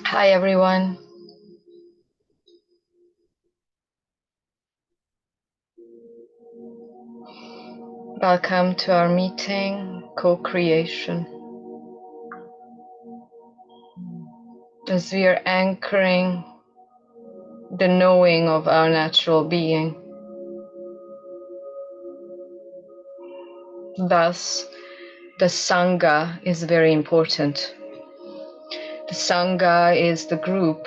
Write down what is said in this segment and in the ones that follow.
Hi, everyone. Welcome to our meeting, co-creation, as we are anchoring the knowing of our natural being. Thus, the Sangha is very important. The Sangha is the group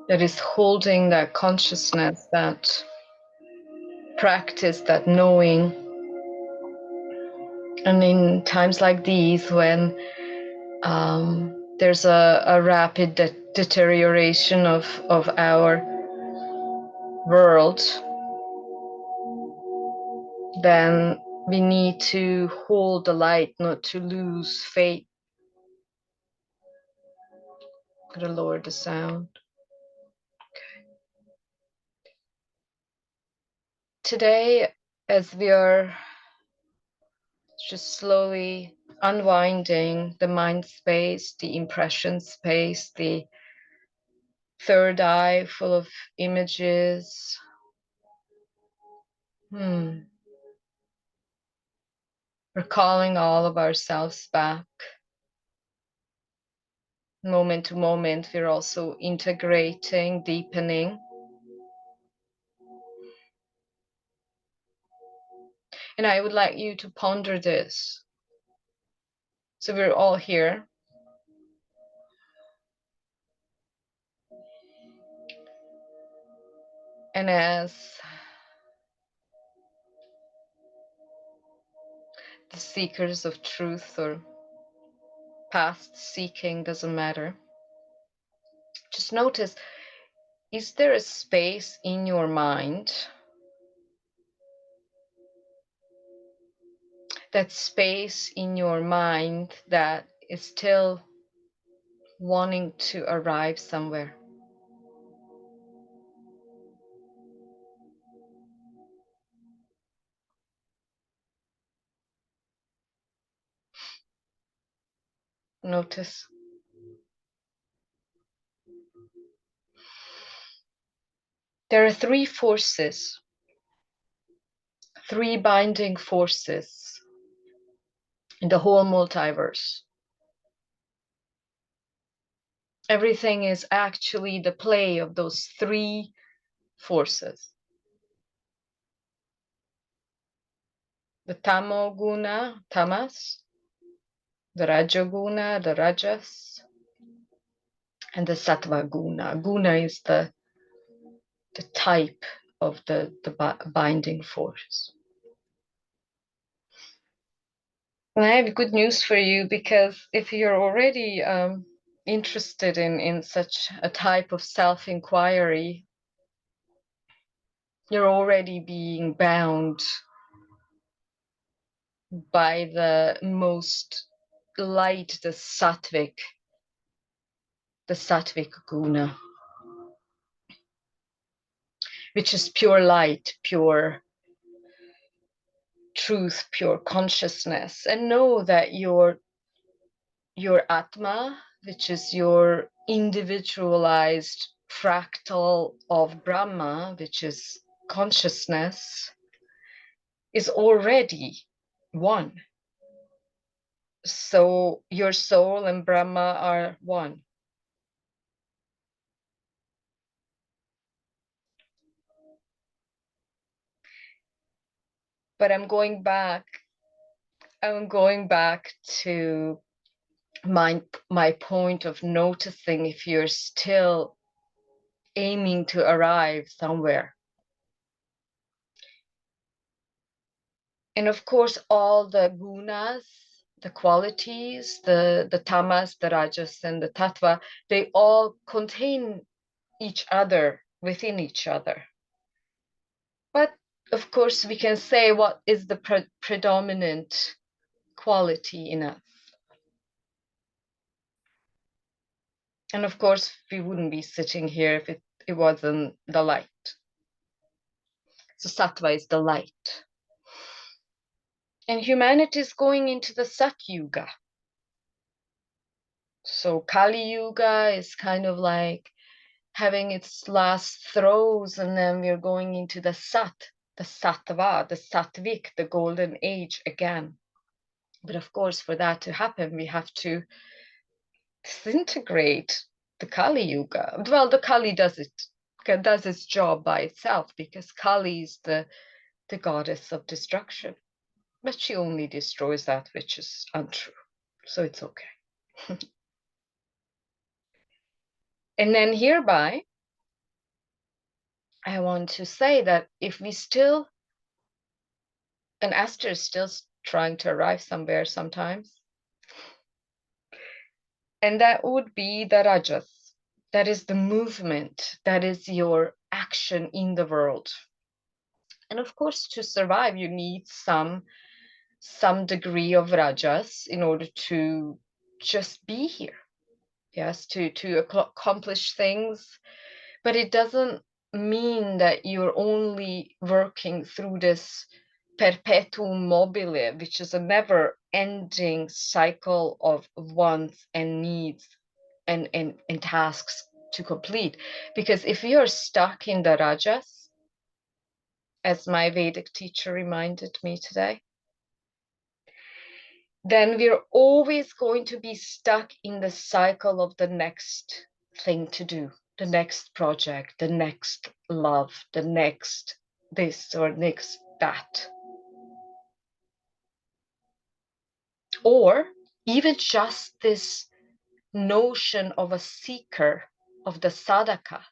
that is holding that consciousness, that practice, that knowing. And in times like these, when there's a rapid deterioration of our world, then we need to hold the light, not to lose faith. Gotta lower the sound. Okay. Today, as we are just slowly unwinding the mind space, the impression space, the third eye full of images, we're calling all of ourselves back. Moment to moment, we're also integrating, deepening. And I would like you to ponder this. So we're all here. And as the seekers of truth or past seeking, doesn't matter. Just notice, is there a space in your mind, that space in your mind that is still wanting to arrive somewhere? Notice. There are three forces, three binding forces in the whole multiverse. Everything is actually the play of those three forces. The Tamoguna, tamas, the Rajaguna, the rajas, and the Sattva guna. Guna is the type of the binding force. And I have good news for you, because if you're already interested in such a type of self-inquiry, you're already being bound by the most light, the sattvic guna, which is pure light, pure truth, pure consciousness. And know that your Atma, which is your individualized fractal of Brahma, which is consciousness, is already one. So your soul and Brahma are one. But I'm going back to my point of noticing if you're still aiming to arrive somewhere. And of course, all the gunas, the qualities, the tamas, the rajas, and the tattva, they all contain each other within each other. But of course, we can say what is the predominant quality in us. And of course, we wouldn't be sitting here if it wasn't the light. So sattva is the light. And humanity is going into the Sat Yuga. So Kali Yuga is kind of like having its last throes, and then we're going into the Sat, the Sattva, the Sattvik, the golden age again. But of course, for that to happen, we have to disintegrate the Kali Yuga. Well, the Kali does its job by itself, because Kali is the goddess of destruction. But she only destroys that which is untrue. So it's okay. And then hereby, I want to say that if we still, and Esther is still trying to arrive somewhere sometimes, and that would be the Rajas. That is the movement, that is your action in the world. And of course, to survive, you need some degree of Rajas in order to just be here. Yes, to accomplish things. But it doesn't mean that you're only working through this perpetuum mobile, which is a never-ending cycle of wants and needs and tasks to complete. Because if you're stuck in the rajas, as my Vedic teacher reminded me today, then we're always going to be stuck in the cycle of the next thing to do, the next project, the next love, the next this or next that. Or even just this notion of a seeker, of the sadhaka,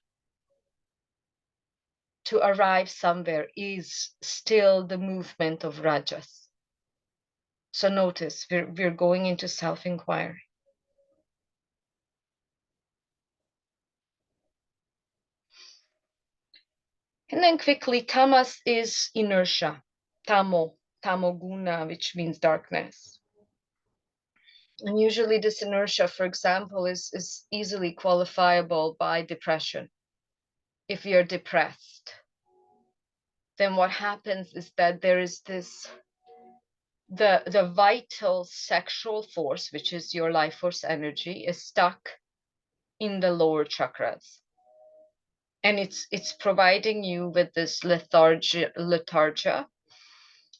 to arrive somewhere is still the movement of rajas. So notice, we're going into self-inquiry. And then quickly, tamas is inertia, tamoguna, which means darkness. And usually this inertia, for example, is easily qualifiable by depression. If you're depressed, then what happens is that there is this, the vital sexual force, which is your life force energy, is stuck in the lower chakras. And it's providing you with this lethargia.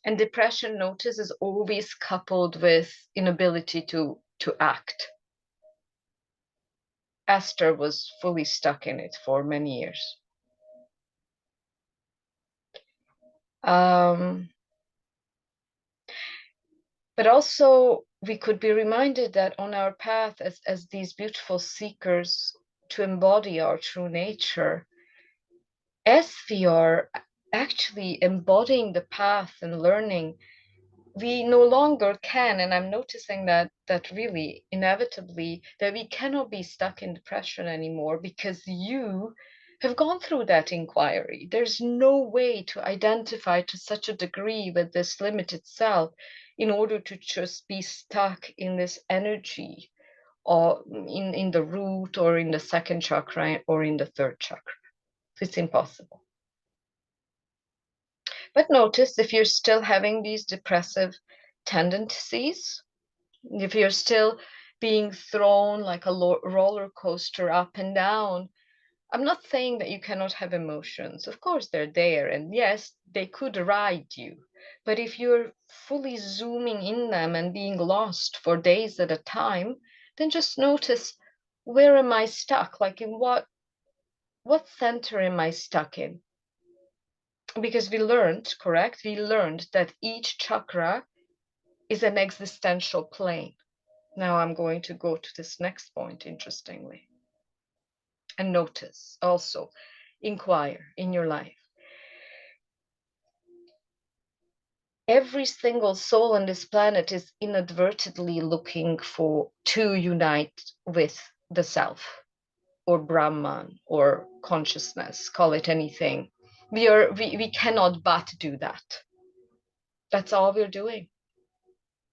And depression, notice, is always coupled with inability to act. Esther was fully stuck in it for many years. But also, we could be reminded that on our path as these beautiful seekers to embody our true nature, as we are actually embodying the path and learning, we no longer can, and I'm noticing that really inevitably, that we cannot be stuck in depression anymore, because you have gone through that inquiry. There's no way to identify to such a degree with this limited self in order to just be stuck in this energy, or in the root, or in the second chakra, or in the third chakra. It's impossible. But notice, if you're still having these depressive tendencies, if you're still being thrown like a roller coaster up and down, I'm not saying that you cannot have emotions. Of course, they're there. And yes, they could ride you. But if you're fully zooming in them and being lost for days at a time, then just notice, where am I stuck? Like, in what center am I stuck in? Because we learned, correct? We learned that each chakra is an existential plane. Now I'm going to go to this next point, interestingly. And notice also, inquire in your life. Every single soul on this planet is inadvertently looking to unite with the self, or Brahman, or consciousness, call it anything. We cannot but do that. That's all we're doing.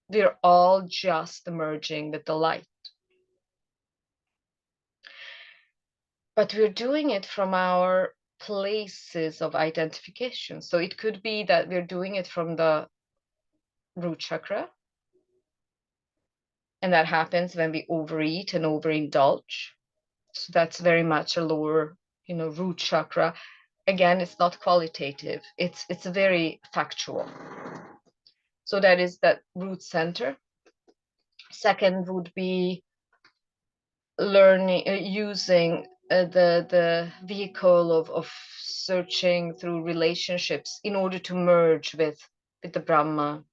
We're all just merging with the light. But we're doing it from our places of identification. So it could be that we're doing it from the root chakra. And that happens when we overeat and overindulge. So that's very much a lower, root chakra. Again, it's not qualitative. It's very factual. So that is that root center. Second would be learning, using the vehicle of searching through relationships in order to merge with the Brahma.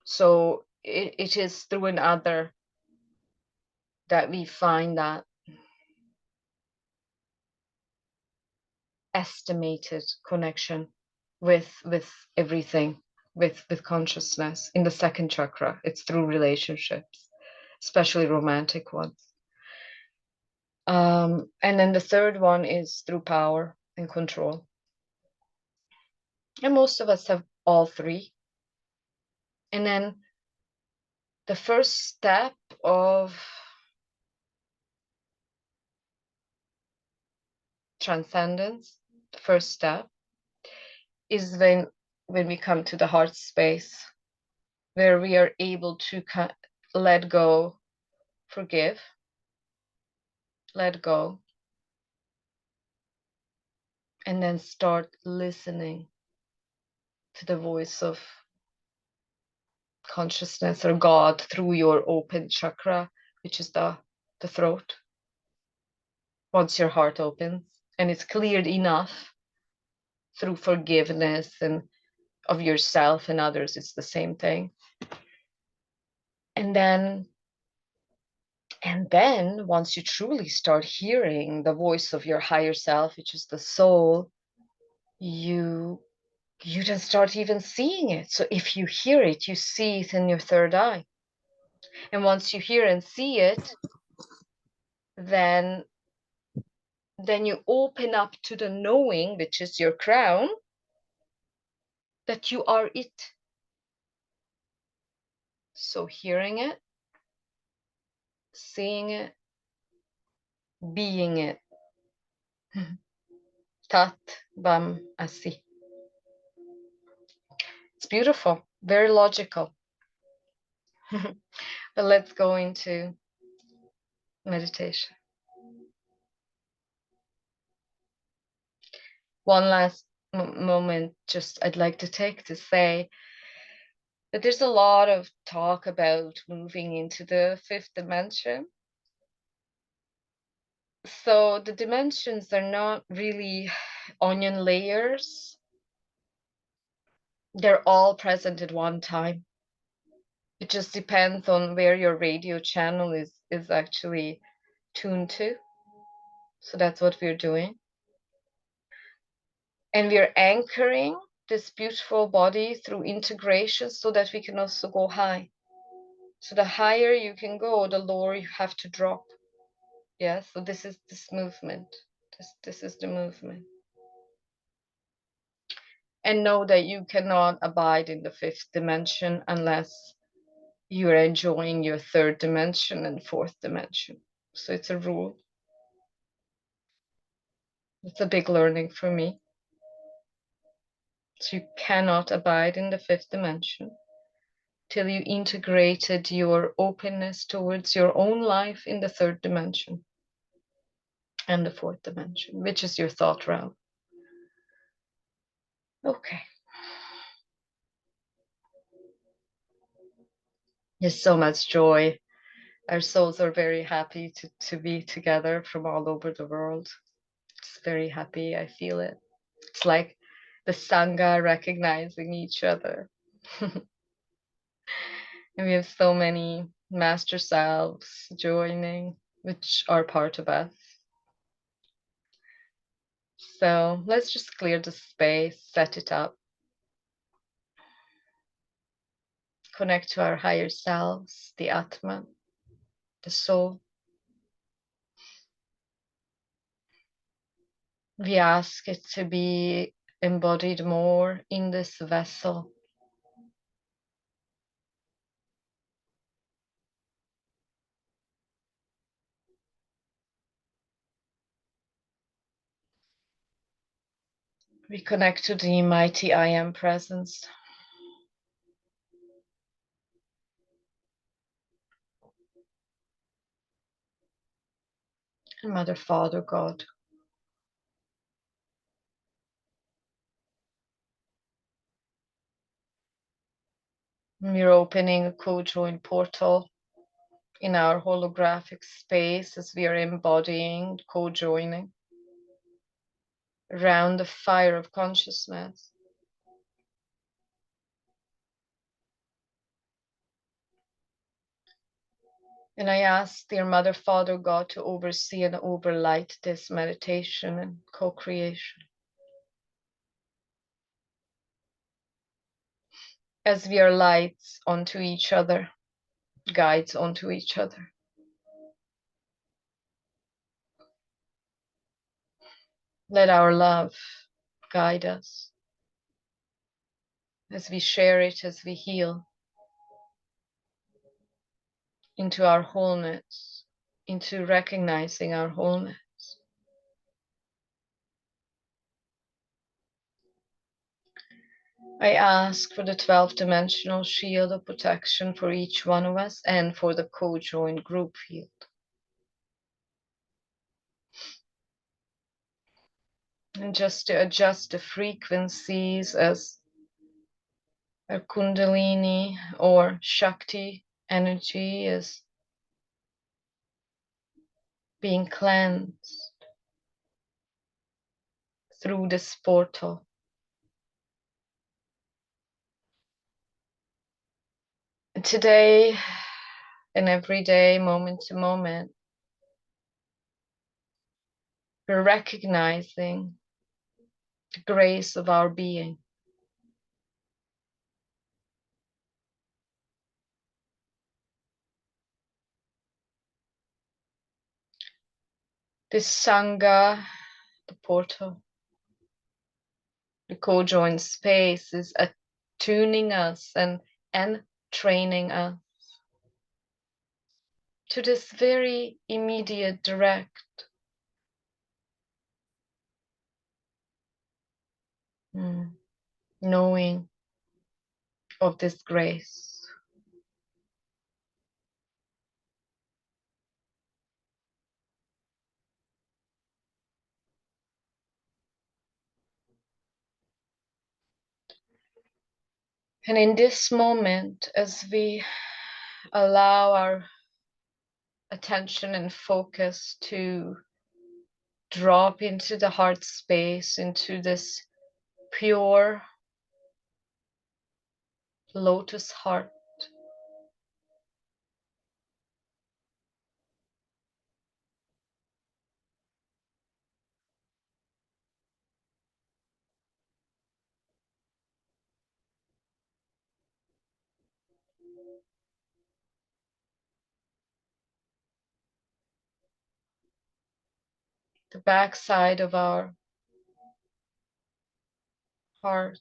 So it is through another that we find that estimated connection with everything, with consciousness. In the second chakra, it's through relationships, especially romantic ones. And then the third one is through power and control. And most of us have all three. And then the first step of transcendence, the first step, is when we come to the heart space, where we are able to let go, forgive, let go, and then start listening to the voice of consciousness or God through your open chakra, which is the throat. Once your heart opens and it's cleared enough through forgiveness and of yourself and others, it's the same thing. And then once you truly start hearing the voice of your higher self, which is the soul, you then start even seeing it. So if you hear it, you see it in your third eye. And once you hear and see it, then you open up to the knowing, which is your crown, that you are it. So hearing it, seeing it, being it. Tat Bam Asi. It's beautiful, very logical. But let's go into meditation. One last moment, just I'd like to take to say that there's a lot of talk about moving into the fifth dimension. So the dimensions are not really onion layers. They're all present at one time. It just depends on where your radio channel is actually tuned to. So that's what we're doing. And we're anchoring this beautiful body through integration so that we can also go high. So the higher you can go, the lower you have to drop. Yeah, so this is this movement. This is the movement. And know that you cannot abide in the fifth dimension unless you're enjoying your third dimension and fourth dimension. So it's a rule. It's a big learning for me. So you cannot abide in the fifth dimension till you integrated your openness towards your own life in the third dimension and the fourth dimension, which is your thought realm. Okay. There's so much joy. Our souls are very happy to be together from all over the world. It's very happy. I feel it. It's like the Sangha recognizing each other. And we have so many master selves joining, which are part of us. So let's just clear the space, set it up, connect to our higher selves, the Atma, the soul. We ask it to be embodied more in this vessel. We connect to the mighty I Am presence. and Mother, Father, God. We're opening a co-join portal in our holographic space as we are embodying, co-joining around the fire of consciousness. And I ask, dear Mother, Father, God, to oversee and overlight this meditation and co-creation. As we are lights onto each other, guides onto each other. Let our love guide us as we share it, as we heal into our wholeness, into recognizing our wholeness. I ask for the 12-dimensional shield of protection for each one of us and for the co-joined group field. And just to adjust the frequencies as our Kundalini or Shakti energy is being cleansed through this portal. And today and every day, moment to moment, we're recognizing the grace of our being. This Sangha, the portal, the co-joined space is attuning us and training us to this very immediate, direct knowing of this grace. And in this moment, as we allow our attention and focus to drop into the heart space, into this pure lotus heart, the backside of our heart,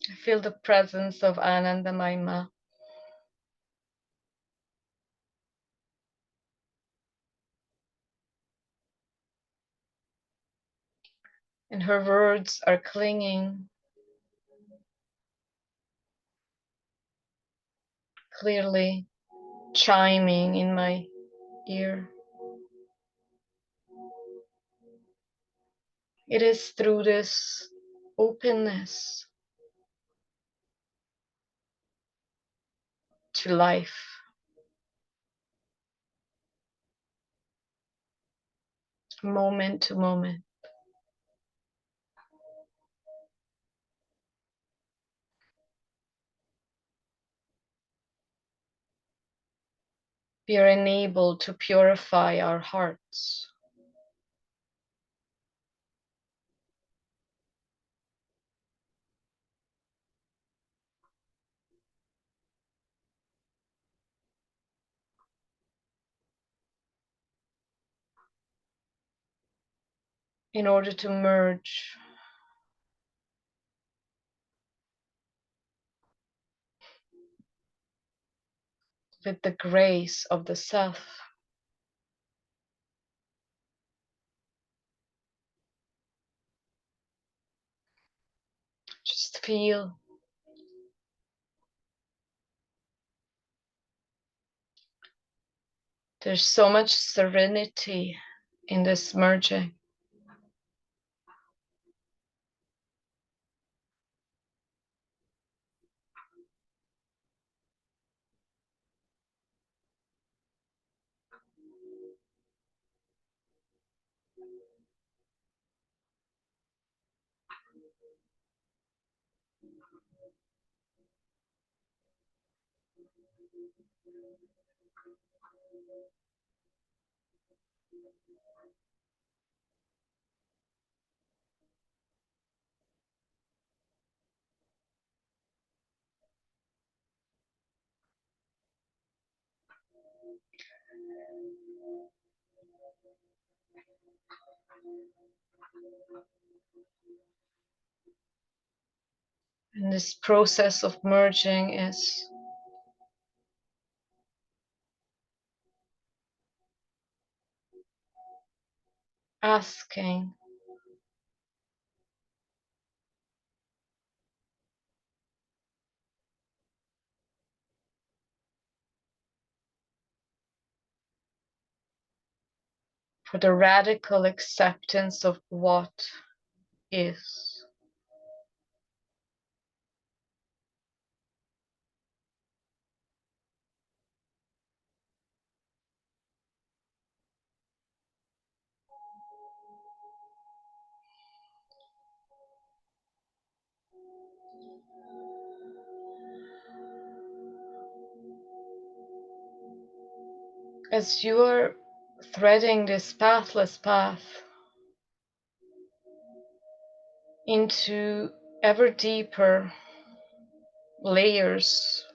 I feel the presence of Anandamayi Ma. And her words are clinging clearly, chiming in my ear. It is through this openness to life, moment to moment, we are enabled to purify our hearts. In order to merge with the grace of the self. Just feel there's so much serenity in this merging. And this process of merging is asking for the radical acceptance of what is. As you're threading this pathless path into ever deeper layers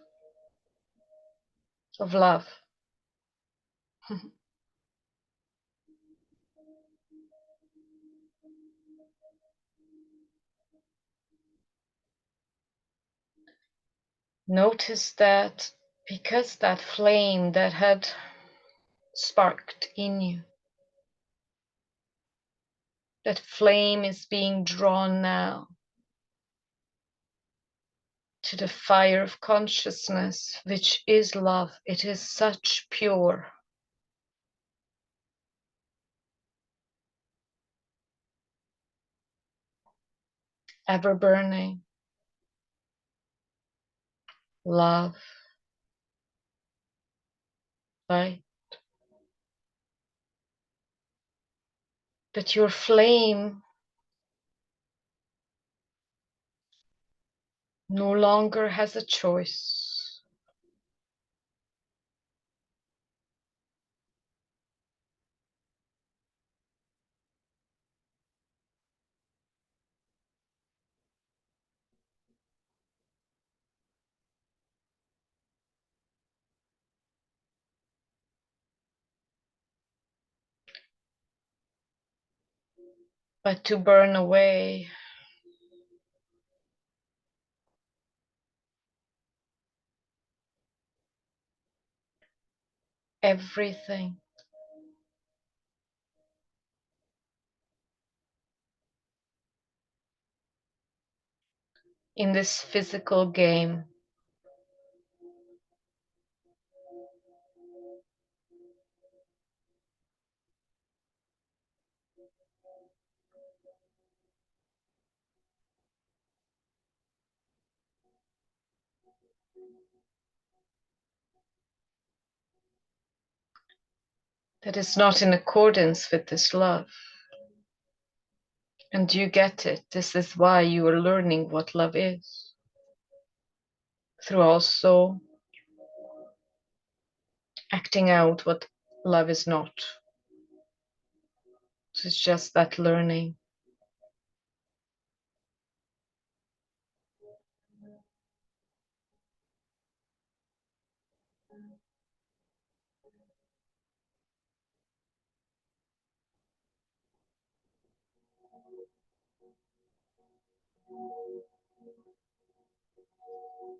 of love, notice that because that flame that had sparked in you, that flame is being drawn now to the fire of consciousness, which is love. It is such pure, ever burning love, light. But your flame no longer has a choice. But to burn away everything in this physical game that is not in accordance with this love. And you get it. This is why you are learning what love is. Through also acting out what love is not. So it's just that learning.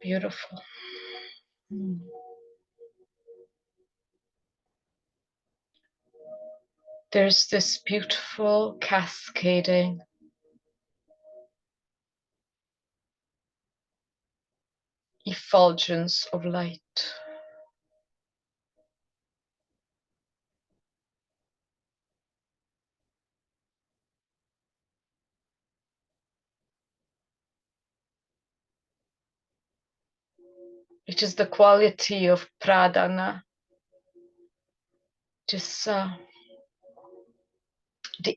Beautiful. there's this beautiful cascading effulgence of light. It is the quality of pradana, just the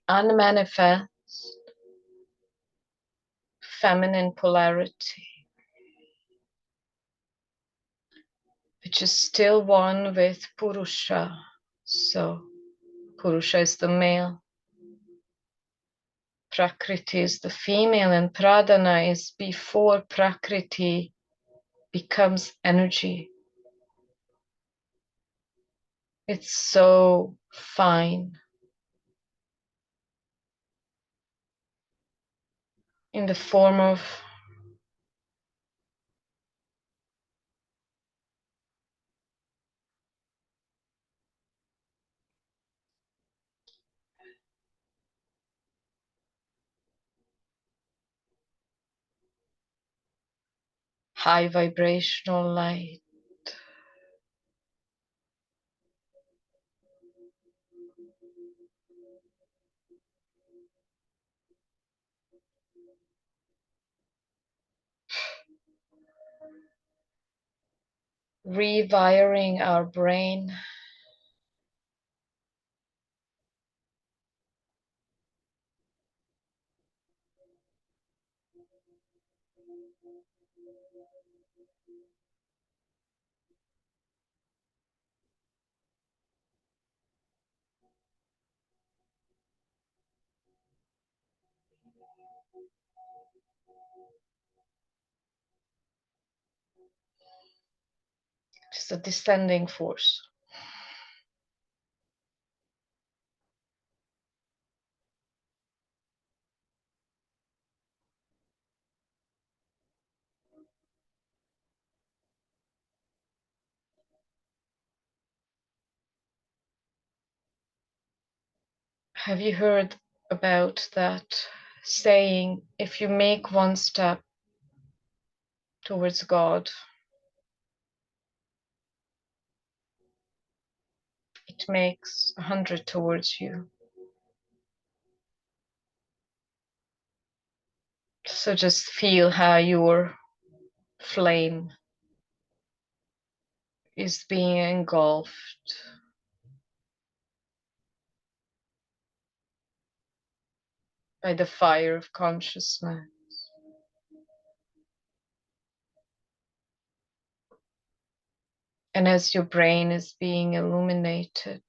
unmanifest feminine polarity, which is still one with Purusha. So Purusha is the male, Prakriti is the female, and Pradana is before Prakriti becomes energy. It's so fine in the form of high vibrational light. Rewiring our brain, just a descending force. Have you heard about that saying, if you make one step towards God, it makes 100 towards you. So just feel how your flame is being engulfed by the fire of consciousness. And as your brain is being illuminated,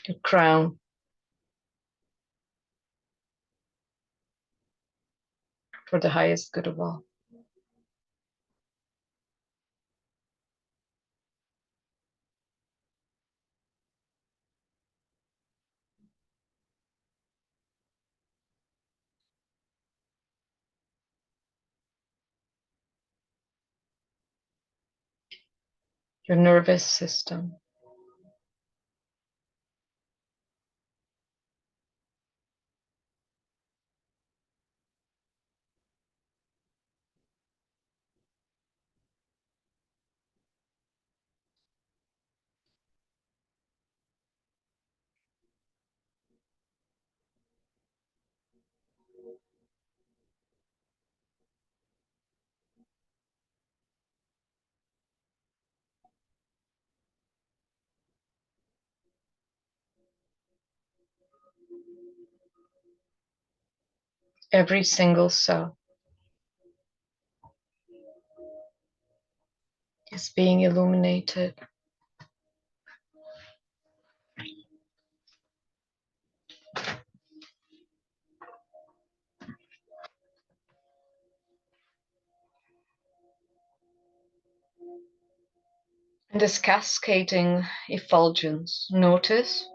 your crown, for the highest good of all. Your nervous system, every single cell is being illuminated. And this cascading effulgence, notice,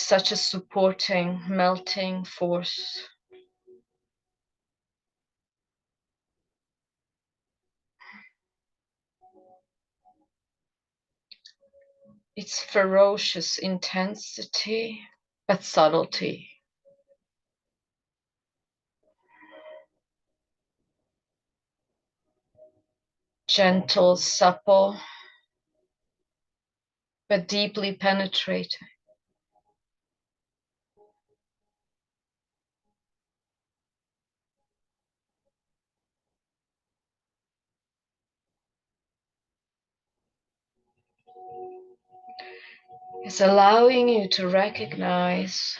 such a supporting, melting force. its ferocious intensity, but subtlety. Gentle, supple, but deeply penetrating. It's allowing you to recognize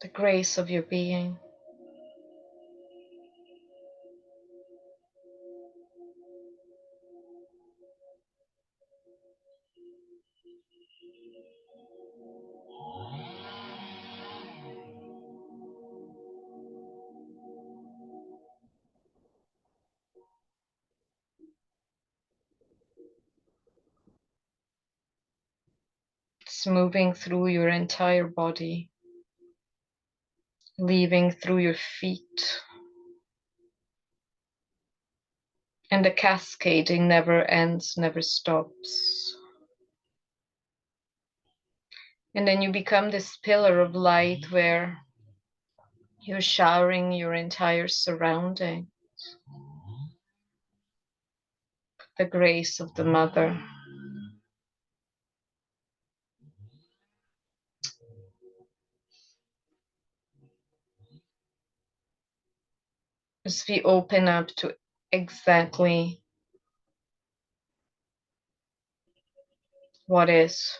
the grace of your being. It's moving through your entire body, leaving through your feet, and the cascading never ends, never stops. And then you become this pillar of light where you're showering your entire surrounding, the grace of the mother. As we open up to exactly what is.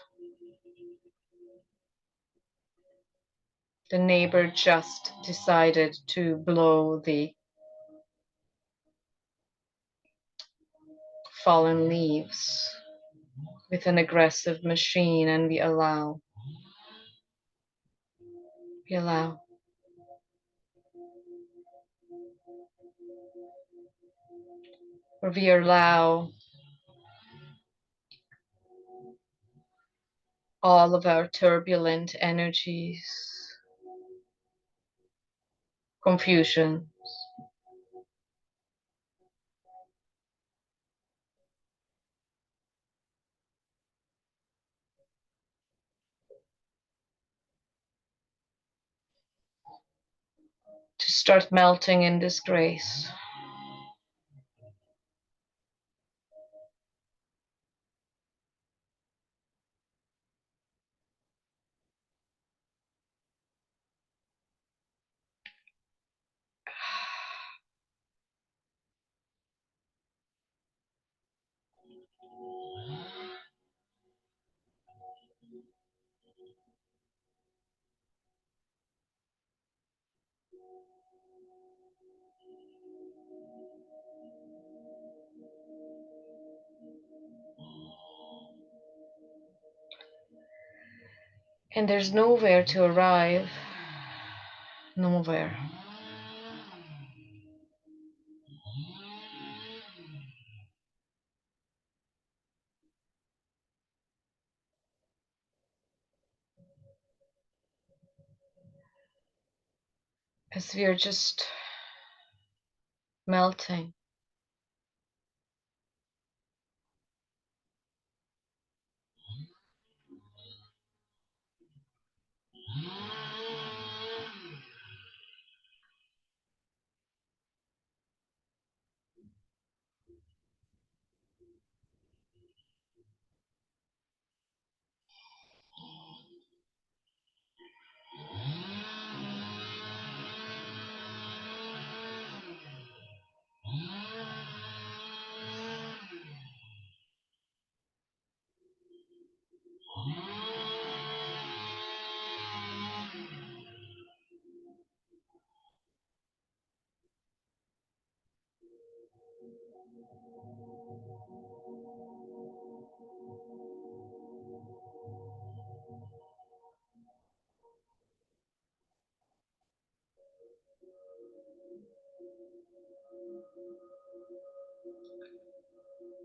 The neighbor just decided to blow the fallen leaves with an aggressive machine, and we allow, we allow. Or we allow all of our turbulent energies, confusion, to start melting in this grace. And there's nowhere to arrive, nowhere. As we are just melting.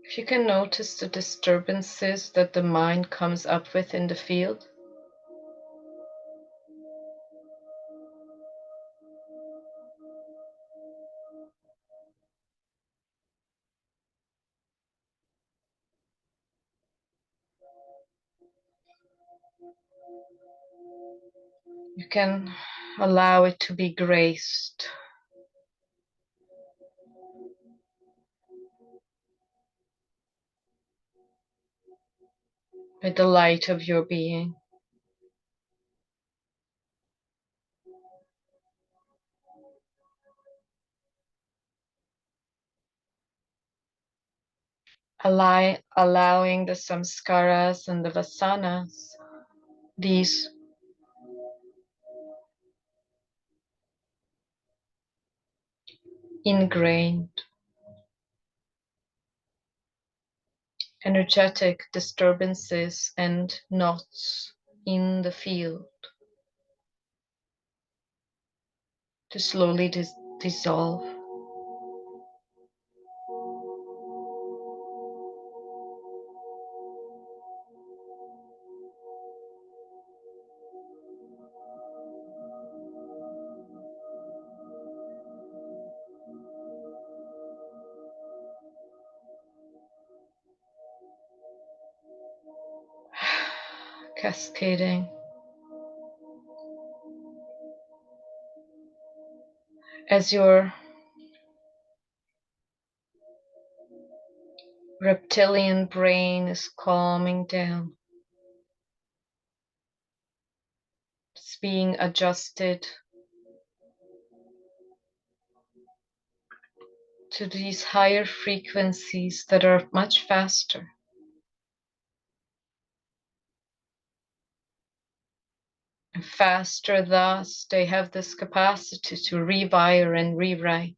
If you can notice the disturbances that the mind comes up with in the field, you can allow it to be graced by the light of your being. Allowing the samskaras and the vasanas, these ingrained energetic disturbances and knots in the field, to slowly dissolve. Cascading as your reptilian brain is calming down. It's being adjusted to these higher frequencies that are much faster. And faster, thus, they have this capacity to rewire and rewrite.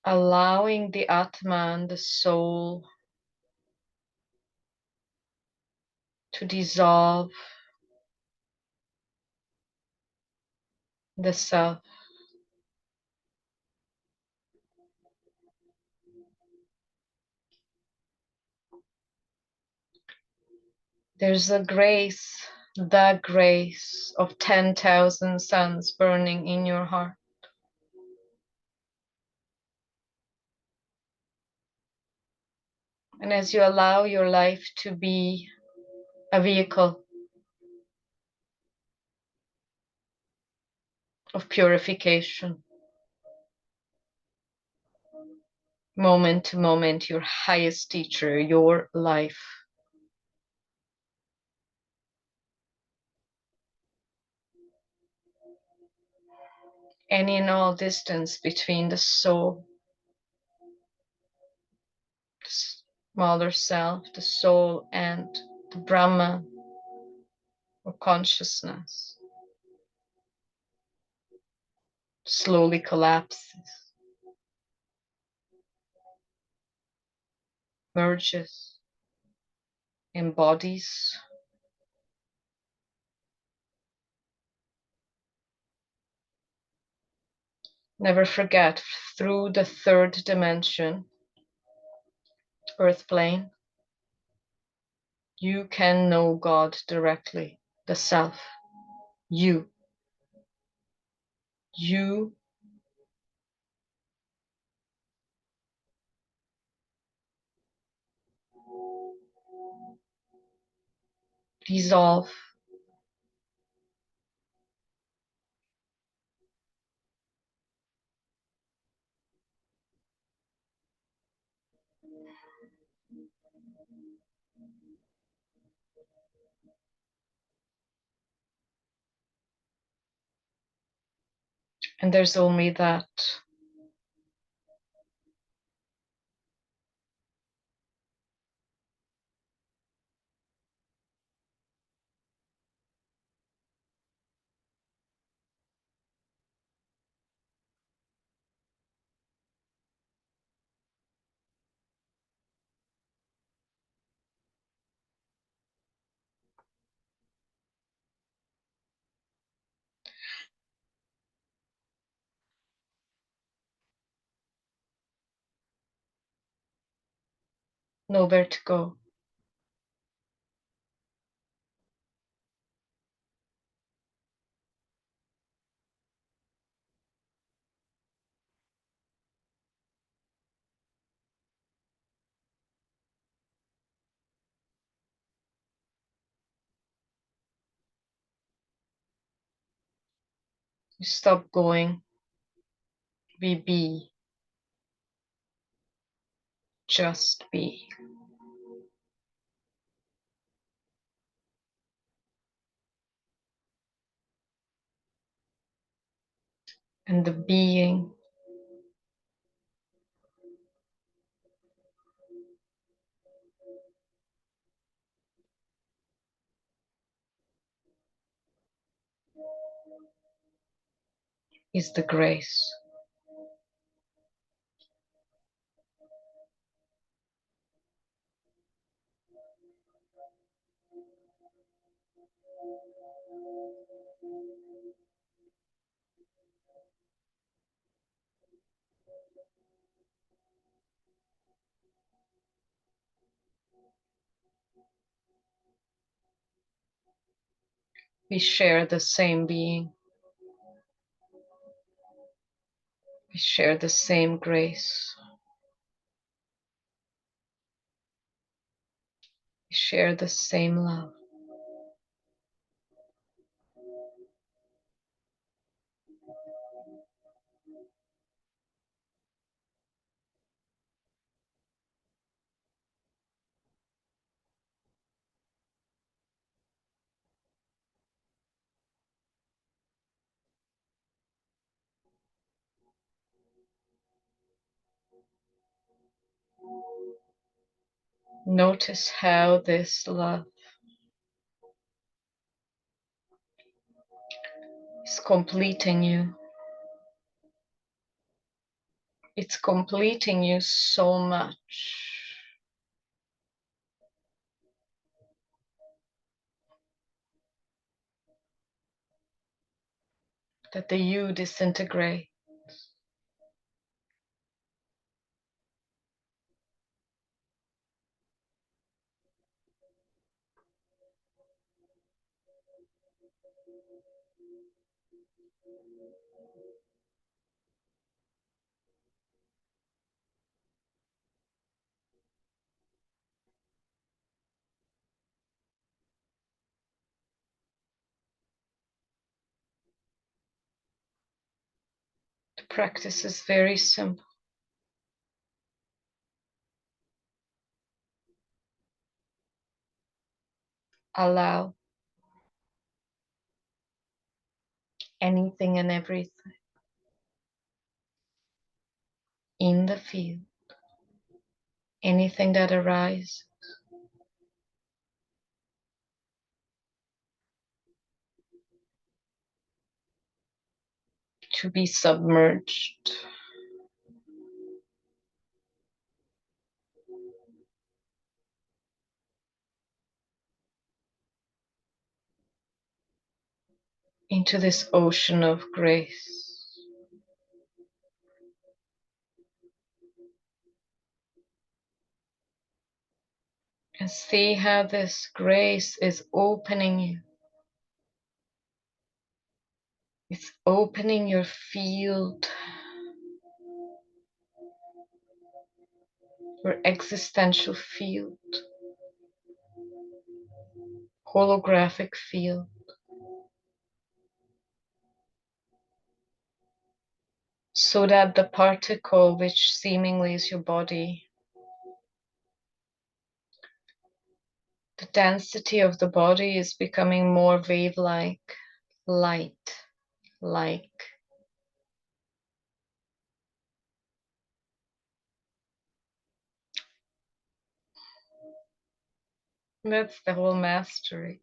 Allowing the Atman, the soul, to dissolve the self. There's a grace, the grace of 10,000 suns burning in your heart. And as you allow your life to be a vehicle of purification, moment to moment, your highest teacher, your life, any and all distance between the soul, the smaller self, the soul, and the Brahman or consciousness slowly collapses, merges, embodies. Never forget, through the third dimension, earth plane, you can know God directly, the self, you. You dissolve and there's only that. nowhere to go. You stop going, we be, just be. And the being is the grace. We share the same being. We share the same grace. We share the same love. Notice how this love is completing you. It's completing you so much that the you disintegrate. The practice is very simple. Allow anything and everything in the field, anything that arises, to be submerged into this ocean of grace. And see how this grace is opening you. It's opening your field, your existential field, holographic field, so that the particle, which seemingly is your body, the density of the body is becoming more wave-like, light-like. That's the whole mastery.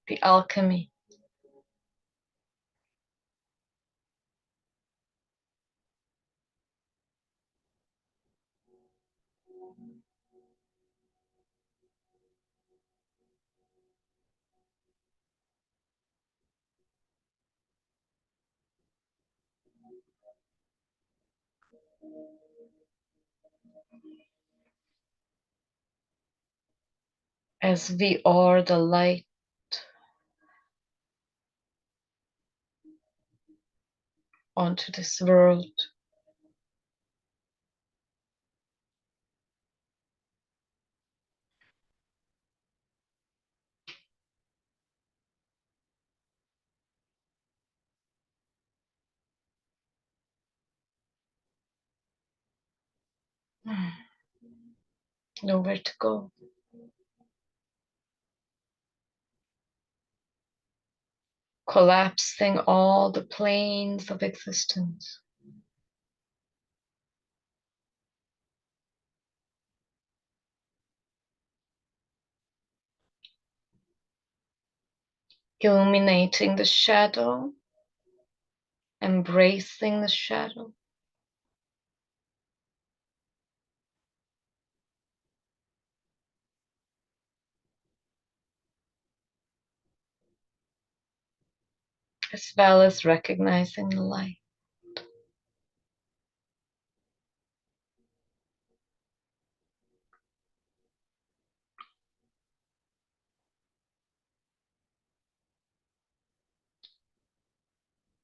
The alchemy. As we are the light onto this world. Nowhere to go. Collapsing all the planes of existence. Illuminating the shadow, embracing the shadow. As well as recognizing the light.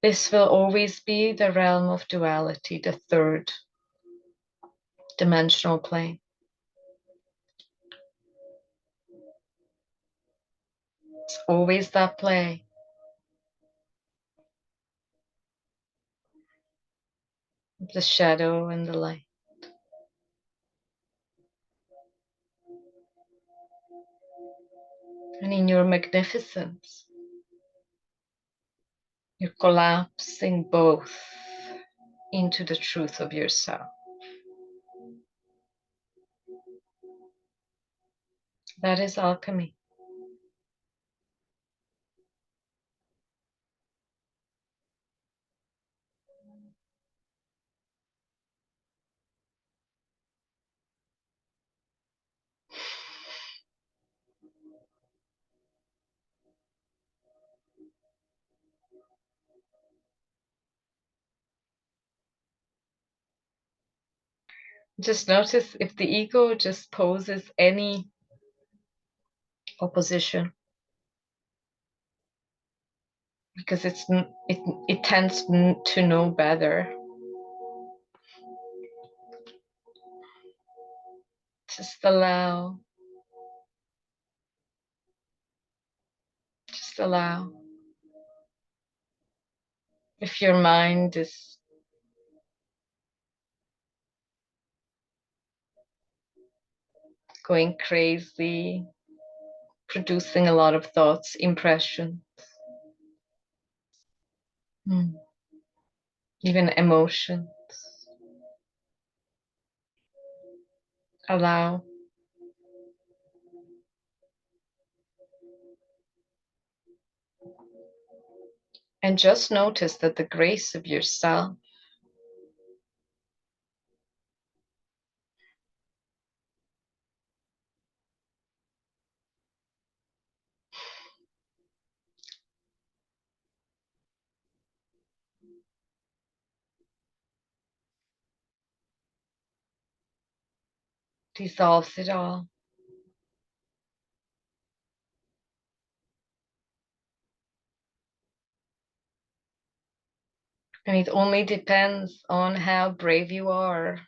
This will always be the realm of duality, the third dimensional plane. It's always that play. The shadow and the light. And in your magnificence, you're collapsing both into the truth of yourself. That is alchemy. Just notice if the ego just poses any opposition, because it tends to know better. Just allow. Just allow. If your mind is going crazy, producing a lot of thoughts, impressions, even emotions, allow. And just notice that the grace of yourself dissolves it all. And it only depends on how brave you are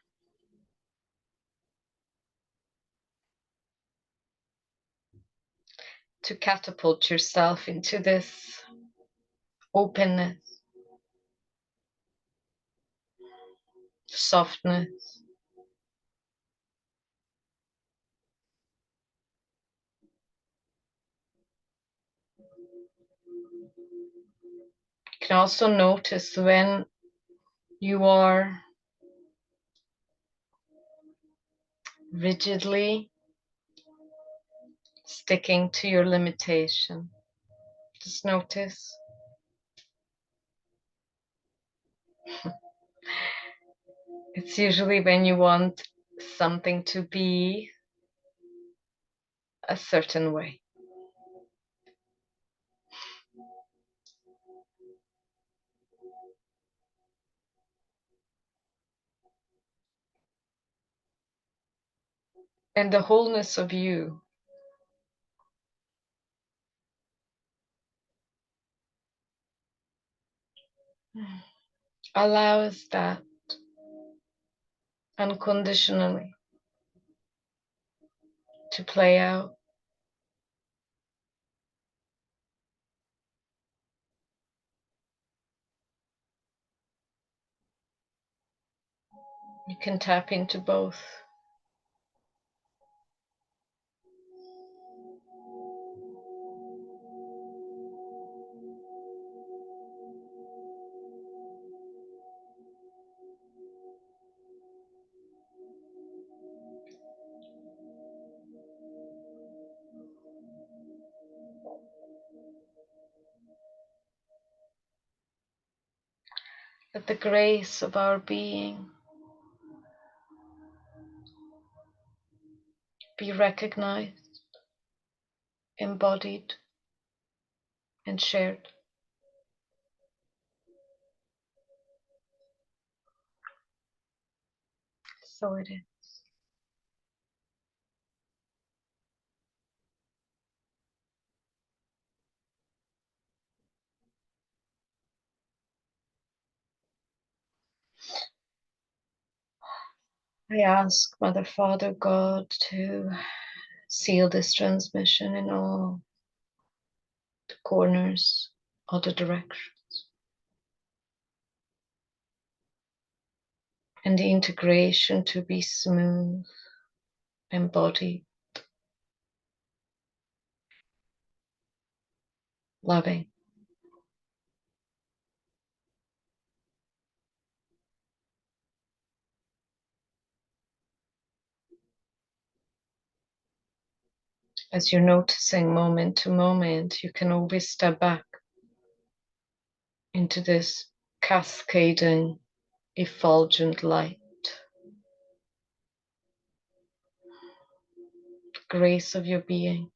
to catapult yourself into this openness, softness. You can also notice when you are rigidly sticking to your limitation. Just notice. It's usually when you want something to be a certain way. and the wholeness of you allows that unconditionally to play out. You can tap into both. Let the grace of our being be recognized, embodied, and shared. So it is. I ask Mother, Father, God to seal this transmission in all the corners, all the directions, and the integration to be smooth, embodied, loving. As you're noticing moment to moment, you can always step back into this cascading, effulgent light, grace of your being,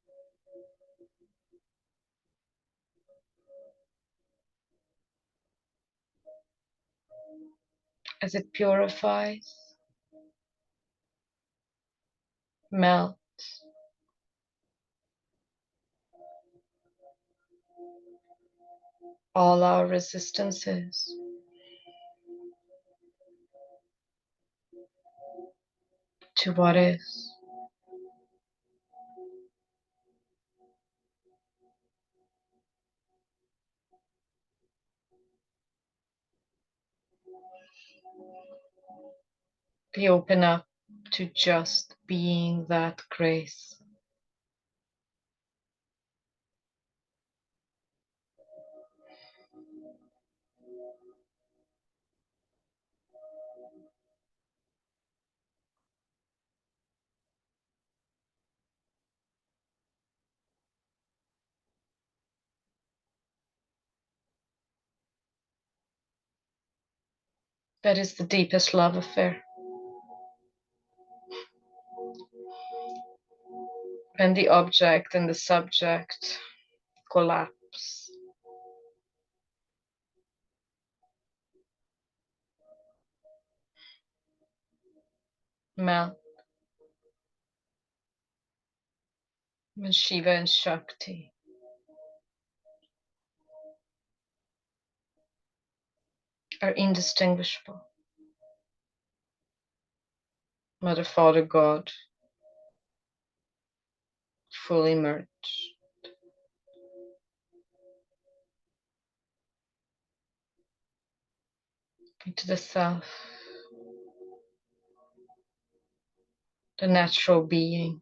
as it purifies, melts, all our resistances, to what is. We open up to just being that grace. That is the deepest love affair. When the object and the subject collapse, melt, when Shiva and Shakti are indistinguishable. Mother, Father, God, fully merged into the self, the natural being.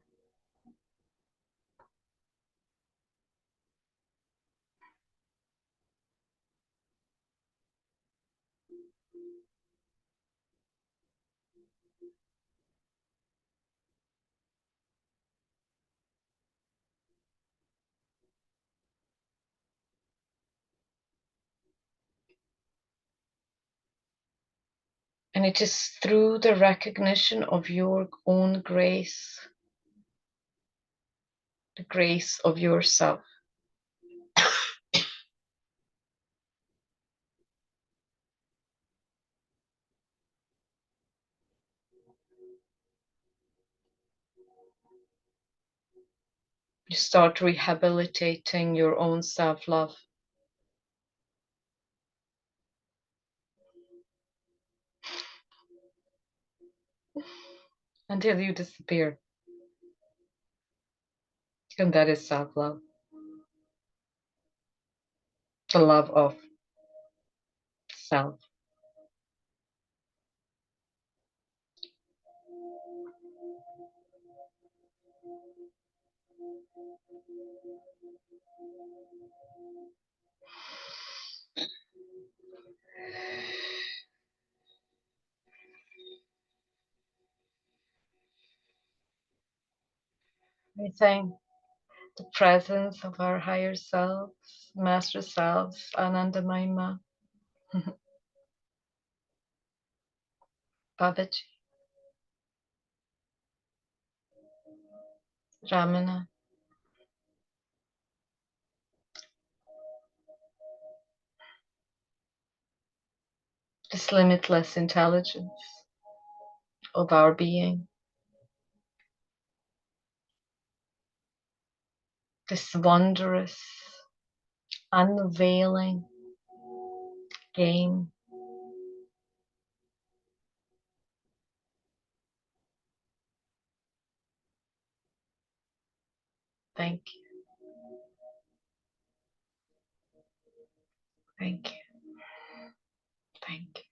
And it is through the recognition of your own grace, the grace of yourself, You start rehabilitating your own self-love until you disappear. And that is self-love, the love of self. I think the presence of our higher selves, master selves, Ananda Mahima, Babaji, Ramana, this limitless intelligence of our being, this wondrous, unveiling game. Thank you. Thank you. Thank you.